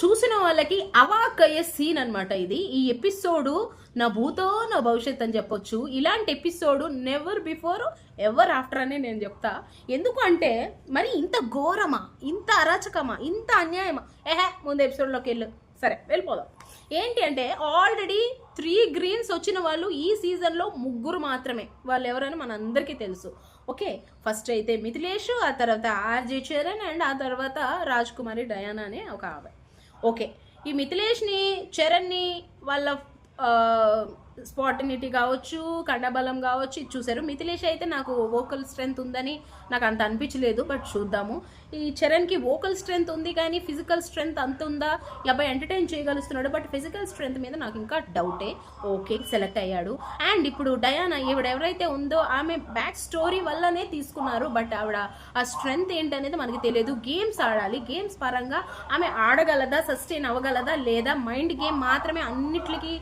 చూసిన వాళ్ళకి అవాక్ అయ్యే సీన్ అనమాట ఇది. ఈ ఎపిసోడు నా భూతో నా భవిష్యత్ అని చెప్పొచ్చు. ఇలాంటి episode never before ever after అనే నేను చెప్తా. ఎందుకు అంటే మరి ఇంత ఘోరమా, ఇంత అరాచకమా, ఇంత అన్యాయమా? ముందు ఎపిసోడ్లోకి వెళ్ళు. సరే వెళ్ళిపోదాం. ఏంటి అంటే ఆల్రెడీ 3 గ్రీన్స్ వచ్చిన వాళ్ళు ఈ సీజన్లో 3 మాత్రమే. వాళ్ళు ఎవరని మనందరికీ తెలుసు. ఓకే, ఫస్ట్ అయితే మిథిలేష్, ఆ తర్వాత ఆర్జే చరణ్ అండ్ ఆ తర్వాత రాజ్ కుమారి డయానా అనే ఒక ఆమె. ఓకే, ఈ మిథిలేష్ని చరణ్ని వాళ్ళ స్పాటినిటీ కావచ్చు, కండబలం కావచ్చు ఇది చూసారు. మిథిలేష్ అయితే నాకు వోకల్ స్ట్రెంగ్త్ ఉందని నాకు అంత అనిపించలేదు, బట్ చూద్దాము. ఈ చరణ్కి వోకల్ స్ట్రెంగ్త్ ఉంది కానీ ఫిజికల్ స్ట్రెంగ్త్ అంత ఉందా? ఈ అబ్బాయి ఎంటర్టైన్ చేయగలుగుతున్నాడు, బట్ ఫిజికల్ స్ట్రెంగ్త్ మీద నాకు ఇంకా డౌటే. ఓకే, సెలెక్ట్ అయ్యాడు. అండ్ ఇప్పుడు డయానా ఈవిడ ఎవరైతే ఉందో ఆమె బ్యాక్ స్టోరీ వల్లనే తీసుకున్నారు, బట్ ఆవిడ ఆ స్ట్రెంగ్త్ ఏంటనేది మనకి తెలియదు. గేమ్స్ ఆడాలి, గేమ్స్ పరంగా ఆమె ఆడగలదా, సస్టైన్ అవ్వగలదా లేదా, మైండ్ గేమ్ మాత్రమే అన్నిటికీ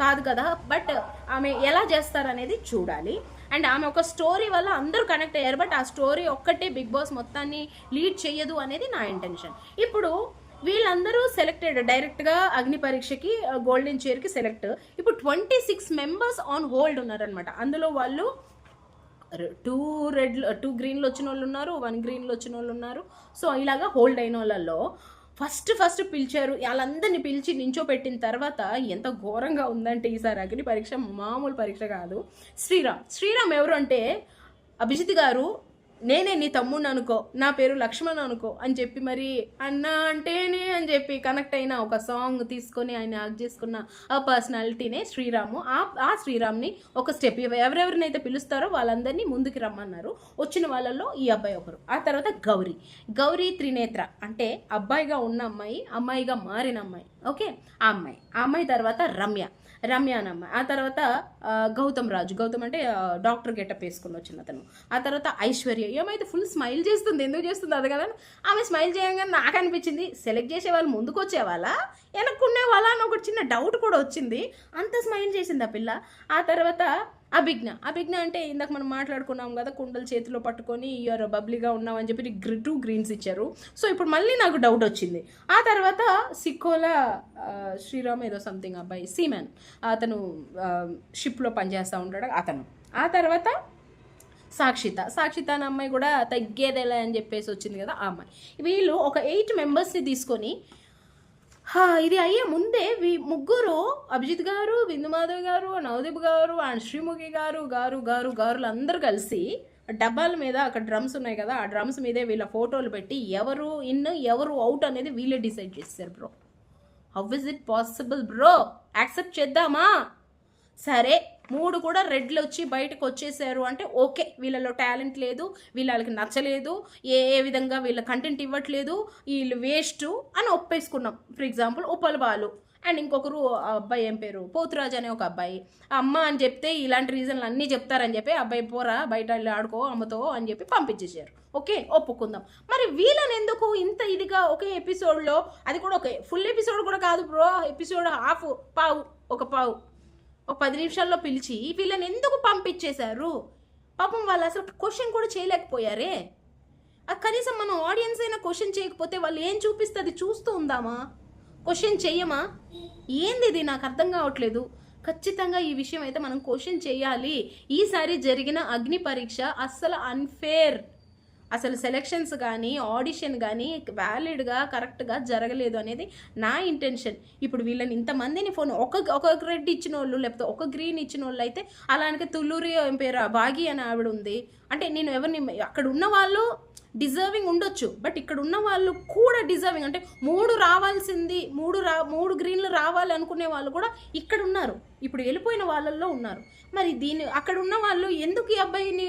కాదు కదా, బట్ ఆమె ఎలా చేస్తారనేది చూడాలి. అండ్ ఆమె ఒక స్టోరీ వల్ల అందరూ కనెక్ట్ అయ్యారు, బట్ ఆ స్టోరీ ఒక్కటే బిగ్ బాస్ మొత్తాన్ని లీడ్ చేయదు అనేది నా ఇంటెన్షన్. ఇప్పుడు వీళ్ళందరూ సెలెక్టెడ్ డైరెక్ట్గా అగ్ని పరీక్షకి గోల్డెన్ చైర్కి సెలెక్ట్. ఇప్పుడు 26 మెంబర్స్ ఆన్ హోల్డ్ ఉన్నారనమాట. అందులో వాళ్ళు 2 గ్రీన్లు వచ్చిన వాళ్ళు ఉన్నారు, 1 గ్రీన్లు వచ్చిన వాళ్ళు ఉన్నారు. సో ఇలాగా హోల్డ్ అయిన వాళ్ళల్లో ఫస్ట్ పిలిచారు. వాళ్ళందరినీ పిలిచి నించోపెట్టిన తర్వాత ఎంత ఘోరంగా ఉందంటే ఈసారి అగ్ని పరీక్ష మామూలు పరీక్ష కాదు. శ్రీరామ్ ఎవరు అంటే, అభిజిత్ గారు నేనే నీ తమ్ముడిని అనుకో, నా పేరు లక్ష్మణ్ అనుకో అని చెప్పి మరి అన్న అంటేనే అని చెప్పి కనెక్ట్ అయిన ఒక సాంగ్ తీసుకొని ఆయన యాక్ట్ చేసుకున్న ఆ పర్సనాలిటీనే శ్రీరాము. ఆ శ్రీరామ్ని ఒక స్టెప్ ఎవరెవరినైతే పిలుస్తారో వాళ్ళందరినీ ముందుకు రమ్మన్నారు. వచ్చిన వాళ్ళల్లో ఈ అబ్బాయి ఒకరు. ఆ తర్వాత గౌరీ త్రినేత్ర అంటే అబ్బాయిగా ఉన్న అమ్మాయి, అమ్మాయిగా మారిన అమ్మాయి. ఓకే, ఆ అమ్మాయి తర్వాత రమ్య అని అమ్మాయి. ఆ తర్వాత గౌతమ్ అంటే డాక్టర్ గెటప్ వేసుకుని వచ్చిన అతను. ఆ తర్వాత ఐశ్వర్య, ఏమైతే ఫుల్ స్మైల్ చేస్తుంది. ఎందుకు చేస్తుంది అది కదా, ఆమె స్మైల్ చేయగానే నాకు అనిపించింది సెలెక్ట్ చేసే వాళ్ళు ముందుకు వచ్చేవాళ్ళ వెనక్కునే వాళ్ళ అని ఒక చిన్న డౌట్ కూడా వచ్చింది. అంత స్మైల్ చేసింది ఆ పిల్ల. ఆ తర్వాత అభిజ్ఞ అంటే ఇందాక మనం మాట్లాడుకున్నాం కదా, కుండలు చేతిలో పట్టుకొని ఇయర్ బబ్లీగా ఉన్నావు అని చెప్పి 2 గ్రీన్స్ ఇచ్చారు. సో ఇప్పుడు మళ్ళీ నాకు డౌట్ వచ్చింది. ఆ తర్వాత సిక్కోలా శ్రీరామ్ ఏదో సంథింగ్ అబ్బాయి సీమెన్, అతను షిప్లో పనిచేస్తూ ఉంటాడు అతను. ఆ తర్వాత సాక్షిత అనే అమ్మాయి కూడా తగ్గేదేలే అని చెప్పేసి వచ్చింది కదా ఆ అమ్మాయి. వీళ్ళు ఒక 8 మెంబర్స్ని తీసుకొని ఇది అయ్యే ముందే ముగ్గురు అభిజిత్ గారు, బిందుమాధవ్ గారు, నవదీప్ గారు అండ్ శ్రీముఖి గారులు అందరూ కలిసి డబ్బాల మీద అక్కడ డ్రమ్స్ ఉన్నాయి కదా, ఆ డ్రమ్స్ మీదే వీళ్ళ ఫోటోలు పెట్టి ఎవరు ఇన్ ఎవరు అవుట్ అనేది వీళ్ళే డిసైడ్ చేస్తారు. Bro, how is it possible bro? Accept చేద్దామా? సరే, 3 కూడా రెడ్లు వచ్చి బయటకు వచ్చేసారు అంటే ఓకే, వీళ్ళలో టాలెంట్ లేదు, వీళ్ళకి నచ్చలేదు, ఏ విధంగా వీళ్ళ కంటెంట్ ఇవ్వట్లేదు, వీళ్ళు వేస్ట్ అని ఒప్పేసుకున్నాం. ఫర్ ఎగ్జాంపుల్ ఉప్పల్ బాలు అండ్ ఇంకొకరు అబ్బాయి ఏం పేరు పోతురాజు అనే ఒక అబ్బాయి. అమ్మ అని చెప్తే ఇలాంటి రీజన్లు అన్నీ చెప్తారని చెప్పి అబ్బాయి పోరా బయట వెళ్ళి ఆడుకో అమ్మతో అని చెప్పి పంపించేసారు. ఓకే, ఒప్పుకుందాం. మరి వీళ్ళని ఎందుకు ఇంత ఇదిగా ఒకే ఎపిసోడ్లో, అది కూడా ఒక ఫుల్ ఎపిసోడ్ కూడా కాదు బ్రో, ఎపిసోడ్ పావు ఒక 10 నిమిషాల్లో పిలిచి వీళ్ళని ఎందుకు పంపించేశారు? పాపం వాళ్ళు అసలు క్వశ్చన్ కూడా చేయలేకపోయారే. కనీసం మనం ఆడియన్స్ అయినా క్వశ్చన్ చేయకపోతే వాళ్ళు ఏం చూపిస్తే అది చూస్తూ ఉందామా? క్వశ్చన్ చెయ్యమా? ఏంది ఇది నాకు అర్థం కావట్లేదు. ఖచ్చితంగా ఈ విషయం అయితే మనం క్వశ్చన్ చేయాలి. ఈసారి జరిగిన అగ్ని పరీక్ష అస్సలు అన్ఫేర్. అసలు సెలెక్షన్స్ కానీ ఆడిషన్ కానీ వ్యాలిడ్గా కరెక్ట్గా జరగలేదు అనేది నా ఇంటెన్షన్. ఇప్పుడు వీళ్ళని ఇంతమందిని ఫోన్ ఒక రెడ్ ఇచ్చిన వాళ్ళు లేకపోతే ఒక గ్రీన్ ఇచ్చిన వాళ్ళు అయితే, అలానే తుల్లూరి ఏం పేరు భాగి అని ఆవిడ ఉంది అంటే నేను ఎవరిని, అక్కడ ఉన్న వాళ్ళు డిజర్వింగ్ ఉండొచ్చు, బట్ ఇక్కడ ఉన్న వాళ్ళు కూడా డిజర్వింగ్ అంటే 3 రావాల్సింది 3 గ్రీన్లు రావాలి అనుకునే వాళ్ళు కూడా ఇక్కడ ఉన్నారు. ఇప్పుడు వెళ్ళిపోయిన వాళ్ళల్లో ఉన్నారు. మరి అక్కడ ఉన్న వాళ్ళు ఎందుకు ఈ అబ్బాయిని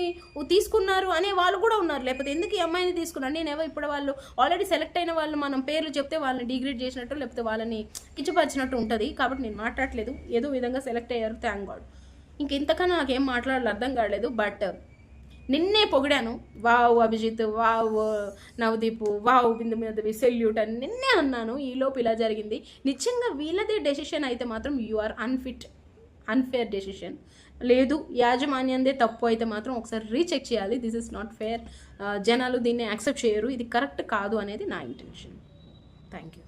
తీసుకున్నారు అనే వాళ్ళు కూడా ఉన్నారు. లేకపోతే ఎందుకు ఈ అమ్మాయిని తీసుకున్నారు? నేనేవో ఇప్పుడు వాళ్ళు ఆల్రెడీ సెలెక్ట్ అయిన వాళ్ళు మనం పేర్లు చెప్తే వాళ్ళని డిగ్రేడ్ చేసినట్టు లేకపోతే వాళ్ళని కించపరిచినట్టు ఉంటుంది. కాబట్టి నేను మాట్లాడలేదు. ఏదో విధంగా సెలెక్ట్ అయ్యారు, థ్యాంక్ గాడ్. ఇంకెంతకన్నా నాకేం మాట్లాడాలి అర్థం కాలేదు. బట్ నిన్నే పొగిడాను, wow Abhijit, wow Navdeep, wow Bindu మీద సెల్యూట్ అని నిన్నే అన్నాను. ఈలోపు ఇలా జరిగింది. నిజంగా వీళ్ళదే డెసిషన్ అయితే మాత్రం యు ఆర్ అన్ఫేర్ డెసిషన్. లేదు యాజమాన్యందే తప్పు అయితే మాత్రం ఒకసారి రీచెక్ చేయాలి. This is not fair. జనాలు దీన్ని యాక్సెప్ట్ చేయరు, ఇది కరెక్ట్ కాదు అనేది నా ఇంటెన్షన్. Thank you.